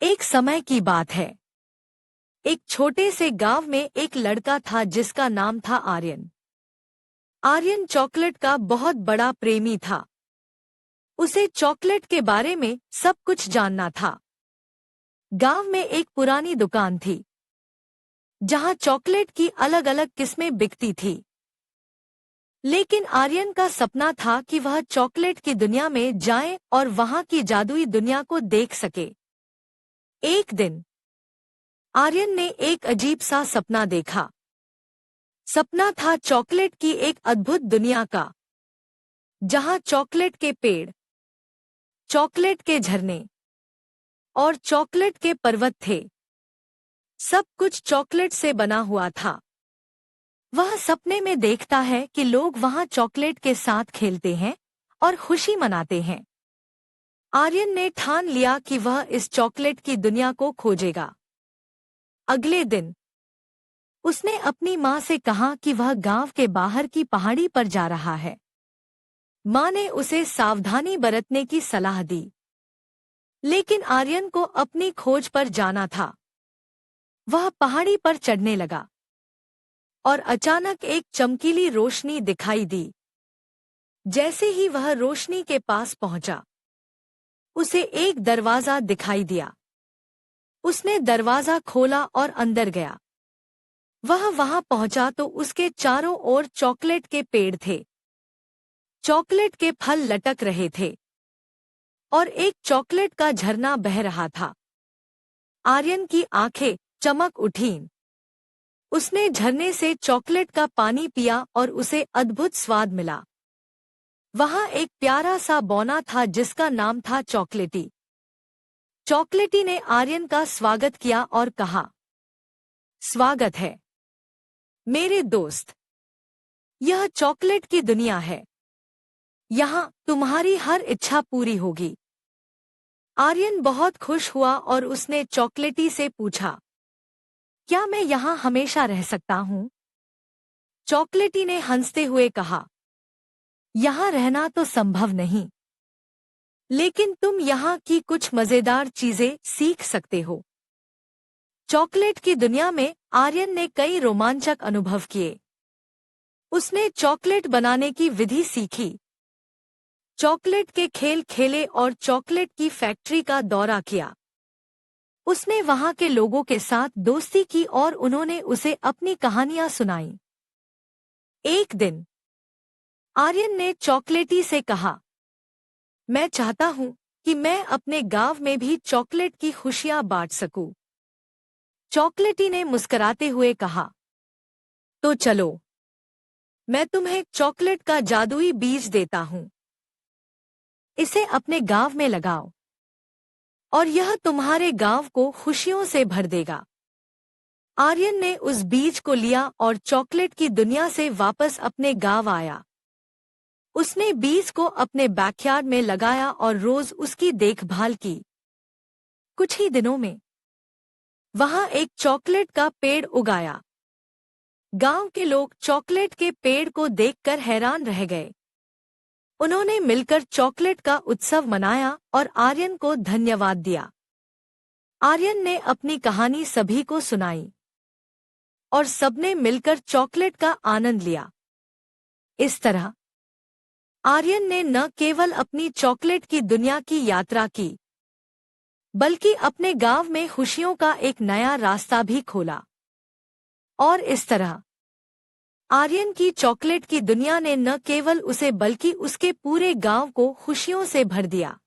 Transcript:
एक समय की बात है। एक छोटे से गांव में एक लड़का था जिसका नाम था आर्यन। आर्यन चॉकलेट का बहुत बड़ा प्रेमी था। उसे चॉकलेट के बारे में सब कुछ जानना था। गांव में एक पुरानी दुकान थी जहां चॉकलेट की अलग अलग किस्में बिकती थी। लेकिन आर्यन का सपना था कि वह चॉकलेट की दुनिया में जाए और वहां की जादुई दुनिया को देख सके। एक दिन आर्यन ने एक अजीब सा सपना देखा। सपना था चॉकलेट की एक अद्भुत दुनिया का, जहां चॉकलेट के पेड़, चॉकलेट के झरने और चॉकलेट के पर्वत थे। सब कुछ चॉकलेट से बना हुआ था। वह सपने में देखता है कि लोग वहां चॉकलेट के साथ खेलते हैं और खुशी मनाते हैं। आर्यन ने ठान लिया कि वह इस चॉकलेट की दुनिया को खोजेगा। अगले दिन उसने अपनी माँ से कहा कि वह गांव के बाहर की पहाड़ी पर जा रहा है। माँ ने उसे सावधानी बरतने की सलाह दी। लेकिन आर्यन को अपनी खोज पर जाना था। वह पहाड़ी पर चढ़ने लगा और अचानक एक चमकीली रोशनी दिखाई दी। जैसे ही वह रोशनी के पास पहुंचा, उसे एक दरवाजा दिखाई दिया। उसने दरवाजा खोला और अंदर गया। वह वहां पहुंचा तो उसके चारों ओर चॉकलेट के पेड़ थे। चॉकलेट के फल लटक रहे थे और एक चॉकलेट का झरना बह रहा था। आर्यन की आंखें चमक उठीं। उसने झरने से चॉकलेट का पानी पिया और उसे अद्भुत स्वाद मिला। वहां एक प्यारा सा बौना था जिसका नाम था चॉकलेटी। चॉकलेटी ने आर्यन का स्वागत किया और कहा, स्वागत है मेरे दोस्त। यह चॉकलेट की दुनिया है। यहाँ तुम्हारी हर इच्छा पूरी होगी। आर्यन बहुत खुश हुआ और उसने चॉकलेटी से पूछा, क्या मैं यहाँ हमेशा रह सकता हूँ? चॉकलेटी ने हंसते हुए कहा, यहाँ रहना तो संभव नहीं, लेकिन तुम यहाँ की कुछ मजेदार चीजें सीख सकते हो। चॉकलेट की दुनिया में आर्यन ने कई रोमांचक अनुभव किए। उसने चॉकलेट बनाने की विधि सीखी, चॉकलेट के खेल खेले और चॉकलेट की फैक्ट्री का दौरा किया। उसने वहां के लोगों के साथ दोस्ती की और उन्होंने उसे अपनी कहानियां सुनाई। एक दिन आर्यन ने चॉकलेटी से कहा, मैं चाहता हूं कि मैं अपने गांव में भी चॉकलेट की खुशियां बांट सकूं। चॉकलेटी ने मुस्कुराते हुए कहा, तो चलो, मैं तुम्हें चॉकलेट का जादुई बीज देता हूं। इसे अपने गांव में लगाओ और यह तुम्हारे गांव को खुशियों से भर देगा। आर्यन ने उस बीज को लिया और चॉकलेट की दुनिया से वापस अपने गांव आया। उसने बीज को अपने बैकयार्ड में लगाया और रोज उसकी देखभाल की। कुछ ही दिनों में वहां एक चॉकलेट का पेड़ उगाया। गांव के लोग चॉकलेट के पेड़ को देखकर हैरान रह गए। उन्होंने मिलकर चॉकलेट का उत्सव मनाया और आर्यन को धन्यवाद दिया। आर्यन ने अपनी कहानी सभी को सुनाई और सबने मिलकर चॉकलेट का आनंद लिया। इस तरह आर्यन ने न केवल अपनी चॉकलेट की दुनिया की यात्रा की, बल्कि अपने गांव में खुशियों का एक नया रास्ता भी खोला। और इस तरह आर्यन की चॉकलेट की दुनिया ने न केवल उसे बल्कि उसके पूरे गांव को खुशियों से भर दिया।